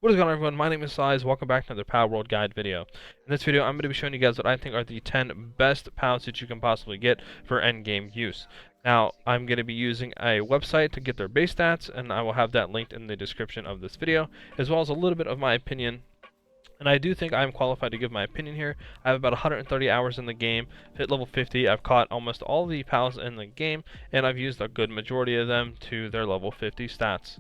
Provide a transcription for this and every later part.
What is going on, everyone? My name is Elizabe. Welcome back to another Palworld guide video. In this video, I'm going to be showing you guys what I think are the 10 best pals that you can possibly get for endgame use. Now, I'm going to be using a website to get their base stats, and I will have that linked in the description of this video, as well as a little bit of my opinion. And I do think I'm qualified to give my opinion here. I have about 130 hours in the game, hit level 50. I've caught almost all the pals in the game, and I've used a good majority of them to their level 50 stats.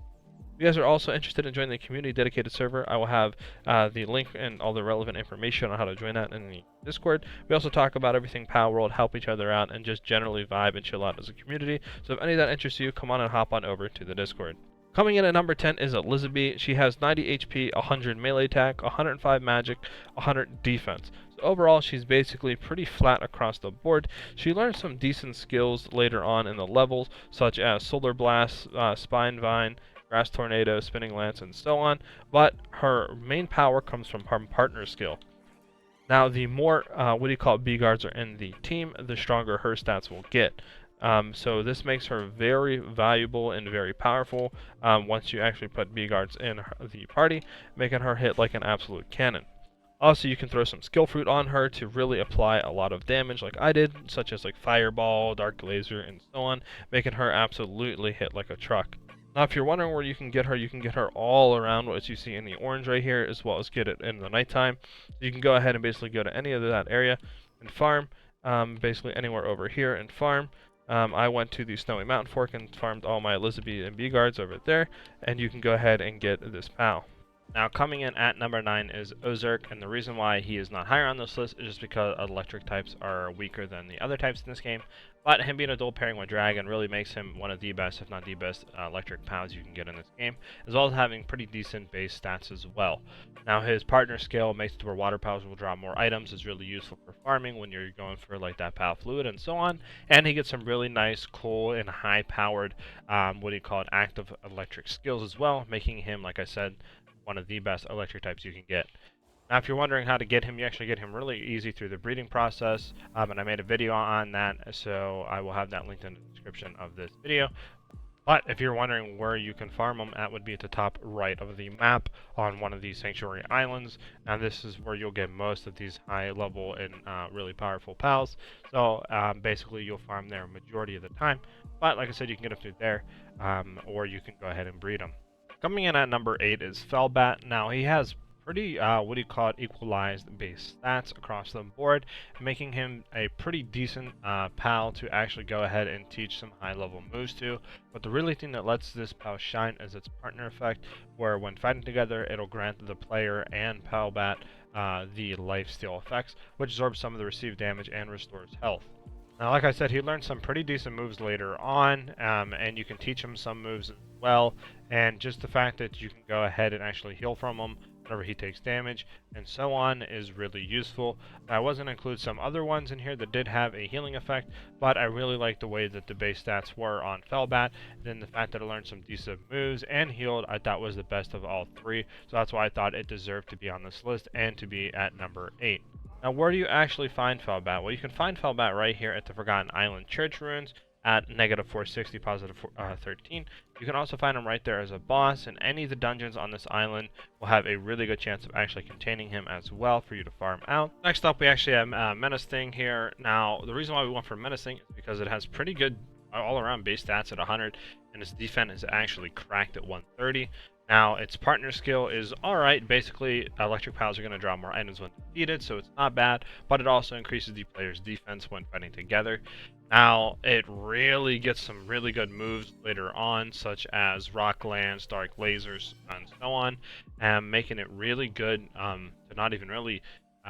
If you guys are also interested in joining the community dedicated server, I will have the link and all the relevant information on how to join that in the Discord. We also talk about everything Palworld, help each other out, and just generally vibe and chill out as a community. So if any of that interests you, come on and hop on over to the Discord. Coming in at number 10 is Elizabe. She has 90 HP, 100 melee attack, 105 magic, 100 defense. So overall, she's basically pretty flat across the board. She learned some decent skills later on in the levels, such as Solar Blast, Spine Vine, Grass Tornado, Spinning Lance, and so on, but her main power comes from her partner skill. Now, the more, B guards are in the team, the stronger her stats will get. So this makes her very valuable and very powerful once you actually put B guards in the party, making her hit like an absolute cannon. Also, you can throw some skill fruit on her to really apply a lot of damage like I did, such as like Fireball, Dark Laser, and so on, making her absolutely hit like a truck. Now, if you're wondering where you can get her all around what you see in the orange right here, as well as get it in the nighttime. So you can go ahead and basically go to any of that area and farm, basically anywhere over here and farm. I went to the Snowy Mountain Fork and farmed all my Elizabe and B guards over there, and you can go ahead and get this pal. Now, coming in at number 9 is Ozerk, and the reason why he is not higher on this list is just because electric types are weaker than the other types in this game. But him being a dual pairing with Dragon really makes him one of the best, if not the best, electric pals you can get in this game, as well as having pretty decent base stats as well. Now, his partner skill makes it to where water pals will drop more items, is really useful for farming when you're going for like that pal fluid and so on. And he gets some really nice, cool, and high-powered, active electric skills as well, making him, like I said, one of the best electric types you can get. Now, if you're wondering how to get him, you actually get him really easy through the breeding process, and I made a video on that, so I will have that linked in the description of this video. But if you're wondering where you can farm them, that would be at the top right of the map on one of these sanctuary islands, and this is where you'll get most of these high level and really powerful pals. So basically you'll farm there majority of the time, but like I said, you can get them through there, or you can go ahead and breed them. Coming in at number 8 is Felbat. Now, he has pretty, equalized base stats across the board, making him a pretty decent pal to actually go ahead and teach some high-level moves to. But the really thing that lets this pal shine is its partner effect, where when fighting together, it'll grant the player and Felbat the lifesteal effects, which absorbs some of the received damage and restores health. Now, like I said, he learned some pretty decent moves later on, and you can teach him some moves as well. And just the fact that you can go ahead and actually heal from him whenever he takes damage and so on is really useful. I wasn't include some other ones in here that did have a healing effect, but I really like the way that the base stats were on Felbat. Then the fact that I learned some decent moves and healed, I thought was the best of all three. So that's why I thought it deserved to be on this list and to be at number 8. Now, where do you actually find Felbat? Well, you can find Felbat right here at the Forgotten Island Church Ruins at negative 460, positive 13. You can also find him right there as a boss, and any of the dungeons on this island will have a really good chance of actually containing him as well for you to farm out. Next up, we actually have Menace thing here. Now, the reason why we went for Menace thing is because it has pretty good all-around base stats at 100, and its defense is actually cracked at 130. Now, its partner skill is alright. Basically, electric pals are going to draw more items when defeated, so it's not bad, but it also increases the player's defense when fighting together. Now, it really gets some really good moves later on, such as Rock Lance, Dark Lasers, and so on, and making it really good to not even really,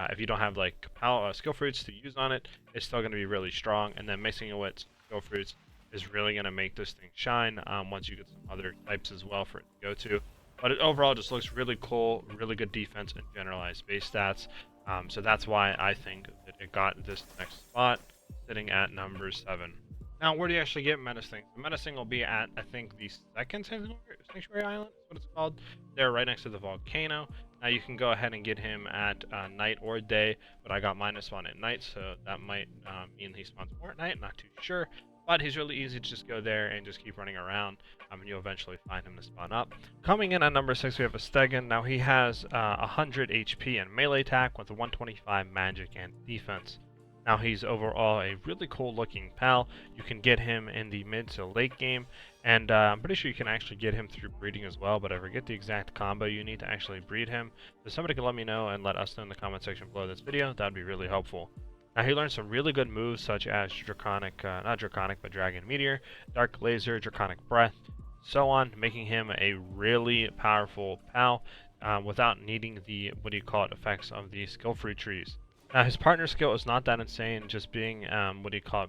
if you don't have like skill fruits to use on it, it's still going to be really strong, and then mixing it with skill fruits is really going to make this thing shine once you get some other types as well for it to go to. But it overall just looks really cool, really good defense and generalized base stats. So that's why I think that it got this next spot, sitting at number 7. Now, where do you actually get Menacing? The Menacing will be at, I think, the second Sanctuary Island, is what it's called. They're right next to the volcano. Now, you can go ahead and get him at night or day, but I got mine to spawn at night, so that might mean he spawns more at night, not too sure. But he's really easy to just go there and just keep running around, and you'll eventually find him to spawn up. Coming in at number 6, we have a Stegan. Now he has 100 HP and melee attack with 125 magic and defense. Now he's overall a really cool looking pal. You can get him in the mid to late game, and I'm pretty sure you can actually get him through breeding as well, but I forget the exact combo you need to actually breed him. So somebody can let me know and let us know in the comment section below this video. That would be really helpful. Now he learned some really good moves such as not Draconic, but Dragon Meteor, Dark Laser, Draconic Breath, so on, making him a really powerful pal without needing the, effects of the skill fruit trees. Now his partner skill is not that insane, just being,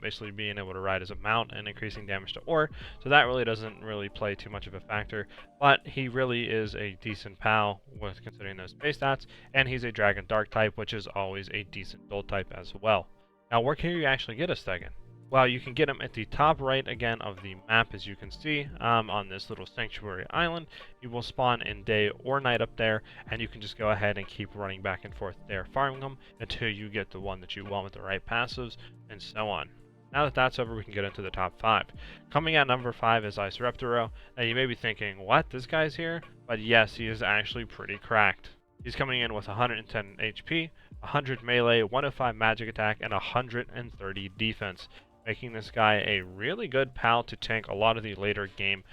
basically being able to ride as a mount and increasing damage to ore, so that really doesn't really play too much of a factor, but he really is a decent pal with considering those base stats, and he's a Dragon Dark type, which is always a decent dual type as well. Now where can you actually get a Stegan? Well, you can get him at the top right again of the map, as you can see, on this little sanctuary island. You will spawn in day or night up there, and you can just go ahead and keep running back and forth there, farming them until you get the one that you want with the right passives, and so on. Now that that's over, we can get into the top 5. Coming at number 5 is Isoro. Now you may be thinking, what, this guy's here? But yes, he is actually pretty cracked. He's coming in with 110 HP, 100 melee, 105 magic attack, and 130 defense, making this guy a really good pal to tank a lot of the later game,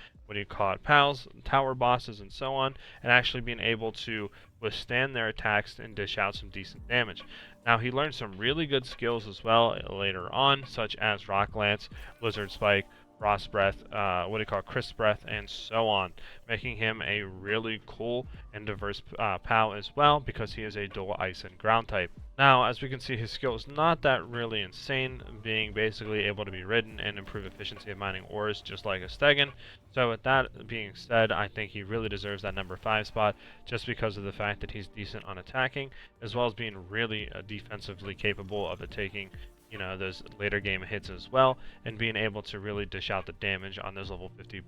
pals, tower bosses, and so on, and actually being able to withstand their attacks and dish out some decent damage. Now he learned some really good skills as well later on, such as Rock Lance, Blizzard Spike, Frost Breath, Crisp Breath, and so on, making him a really cool and diverse pal as well, because he is a dual ice and ground type. Now, as we can see, his skill is not that really insane, being basically able to be ridden and improve efficiency of mining ores just like a Stegan. So with that being said, I think he really deserves that number 5 spot just because of the fact that he's decent on attacking, as well as being really defensively capable of taking those later game hits as well, and being able to really dish out the damage on those level 50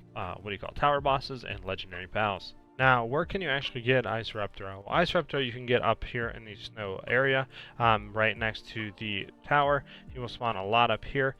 tower bosses and legendary pals. Now, where can you actually get Isoraptor? Well, Isoraptor you can get up here in the snow area, right next to the tower. He will spawn a lot up here.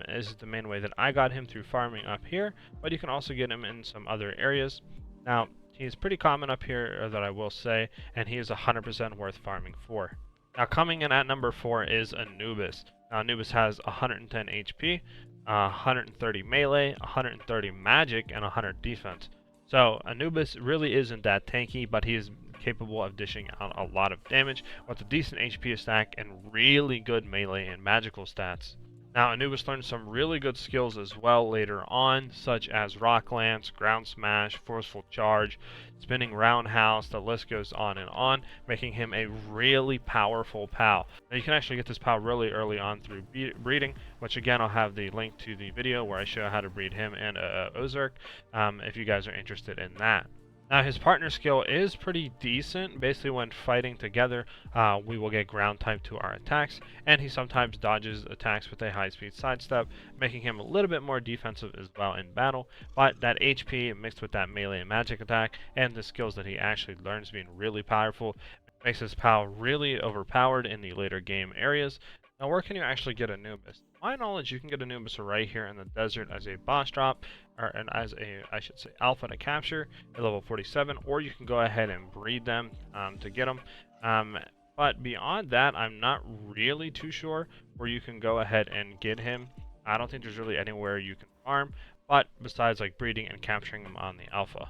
This is the main way that I got him, through farming up here, but you can also get him in some other areas. Now, he's pretty common up here, that I will say, and he is 100% worth farming for. Now, coming in at number 4 is Anubis. Now, Anubis has 110 HP, 130 melee, 130 magic, and 100 defense. So Anubis really isn't that tanky, but he is capable of dishing out a lot of damage with a decent HP stack and really good melee and magical stats. Now, Anubis learned some really good skills as well later on, such as Rock Lance, Ground Smash, Forceful Charge, Spinning Roundhouse, the list goes on, making him a really powerful pal. Now, you can actually get this pal really early on through breeding, which again, I'll have the link to the video where I show how to breed him and Ozerk, if you guys are interested in that. Now, his partner skill is pretty decent. Basically, when fighting together, we will get ground type to our attacks, and he sometimes dodges attacks with a high-speed sidestep, making him a little bit more defensive as well in battle. But that HP mixed with that melee and magic attack, and the skills that he actually learns being really powerful, makes his pal really overpowered in the later game areas. Now, where can you actually get Anubis? To my knowledge, you can get Anubis right here in the desert as a boss drop, and as a, alpha to capture at level 47, or you can go ahead and breed them to get them. But beyond that, I'm not really too sure where you can go ahead and get him. I don't think there's really anywhere you can farm, but besides like breeding and capturing them on the alpha.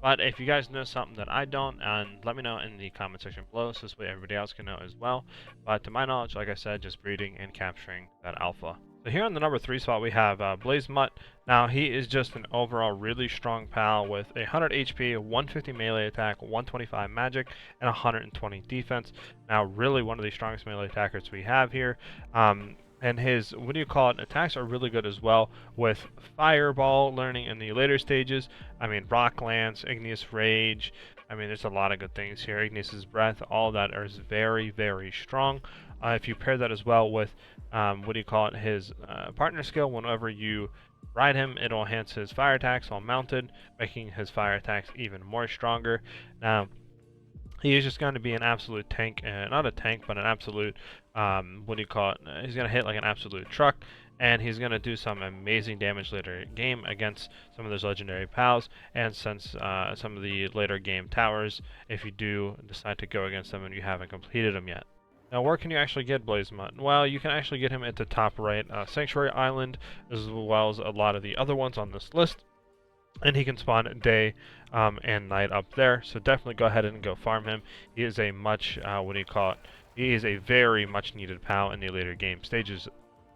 But if you guys know something that I don't, let me know in the comment section below, so this way everybody else can know as well. But to my knowledge, like I said, just breeding and capturing that alpha. So here on the number 3 spot we have Blazmut. Now he is just an overall really strong pal with 100 HP, 150 melee attack, 125 magic, and 120 defense. Now really one of the strongest melee attackers we have here. And his, attacks are really good as well, with Fireball learning in the later stages. I mean, Rock Lance, Ignus Rage. I mean, there's a lot of good things here. Ignus's Breath, all that is very, very strong. If you pair that as well with, his partner skill, whenever you ride him, it'll enhance his fire attacks while mounted, making his fire attacks even more stronger. Now, he is just going to be an absolute tank, not a tank, but an absolute, he's going to hit like an absolute truck, and he's going to do some amazing damage later in game against some of those legendary pals, and since some of the later game towers, if you do decide to go against them and you haven't completed them yet. Now, where can you actually get Blazmut? Well, you can actually get him at the top right Sanctuary Island, as well as a lot of the other ones on this list. And he can spawn day and night up there, so definitely go ahead and go farm him. He is a much, what do you call it? He is a very much needed pal in the later game stages,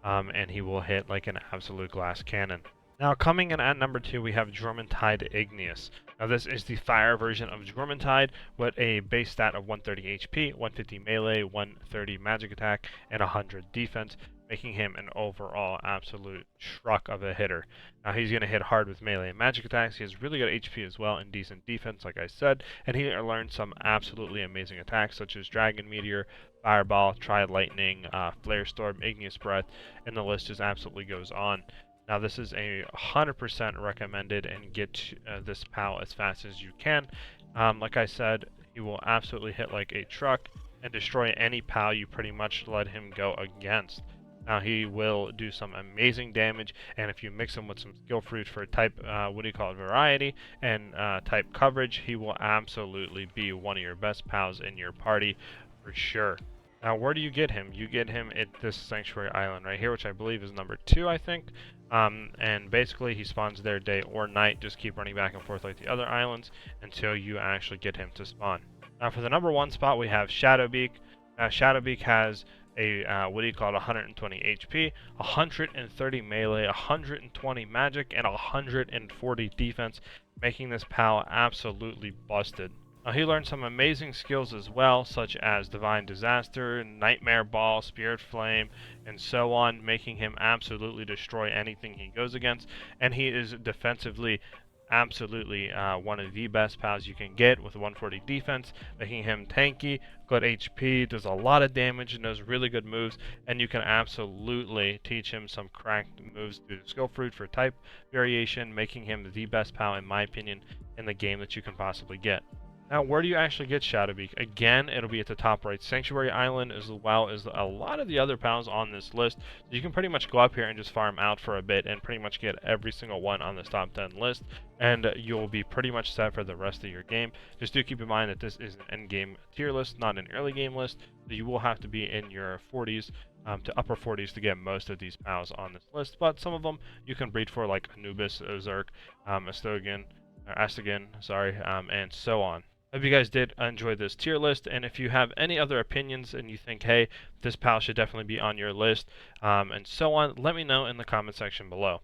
and he will hit like an absolute glass cannon. Now, coming in at number 2, we have Jormuntide Ignus. Now, this is the fire version of Jormuntide with a base stat of 130 HP, 150 melee, 130 magic attack, and 100 defense, making him an overall absolute truck of a hitter. Now, he's going to hit hard with melee and magic attacks. He has really good HP as well and decent defense, like I said, and he learned some absolutely amazing attacks such as Dragon Meteor, Fireball, Tri-Lightning, Flare Storm, Igneous Breath, and the list just absolutely goes on. Now, this is a 100% recommended, and get this pal as fast as you can. Like I said, he will absolutely hit like a truck and destroy any pal you pretty much let him go against. Now, he will do some amazing damage, and if you mix him with some skill fruit for type, what do you call it, variety, and type coverage, he will absolutely be one of your best pals in your party for sure. Now, where do you get him? You get him at this Sanctuary Island right here, which I believe is number 2, I think. And basically, he spawns there day or night. Just keep running back and forth like the other islands until you actually get him to spawn. Now, for the number 1 spot, we have Shadowbeak. Shadowbeak has a, what do you call it, 120 HP, 130 melee, 120 magic, and 140 defense, making this pal absolutely busted. Now, he learned some amazing skills as well, such as Divine Disaster, Nightmare Ball, Spirit Flame, and so on, making him absolutely destroy anything he goes against. And he is defensively absolutely one of the best pals you can get with 140 defense, making him tanky, good HP, does a lot of damage, and knows really good moves, and you can absolutely teach him some cracked moves through the skill fruit for type variation, making him the best pal, in my opinion, in the game that you can possibly get. Now, where do you actually get Shadowbeak? Again, it'll be at the top right Sanctuary Island, as well as a lot of the other pals on this list. So you can pretty much go up here and just farm out for a bit and pretty much get every single one on this top 10 list, and you'll be pretty much set for the rest of your game. Just do keep in mind that this is an end game tier list, not an early game list, so you will have to be in your 40s to upper 40s to get most of these pals on this list, but some of them you can breed for, like Anubis, Ozerk, Astigan, and so on. Hope you guys did enjoy this tier list, and if you have any other opinions and you think, hey, this pal should definitely be on your list, and so on, let me know in the comment section below.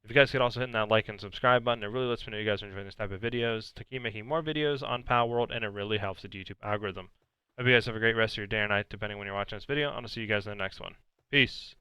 If you guys could also hit that like and subscribe button, it really lets me know you guys are enjoying this type of videos to keep making more videos on Palworld, and it really helps the YouTube algorithm. Hope you guys have a great rest of your day or night, depending when you're watching this video. I'll see you guys in the next one. Peace.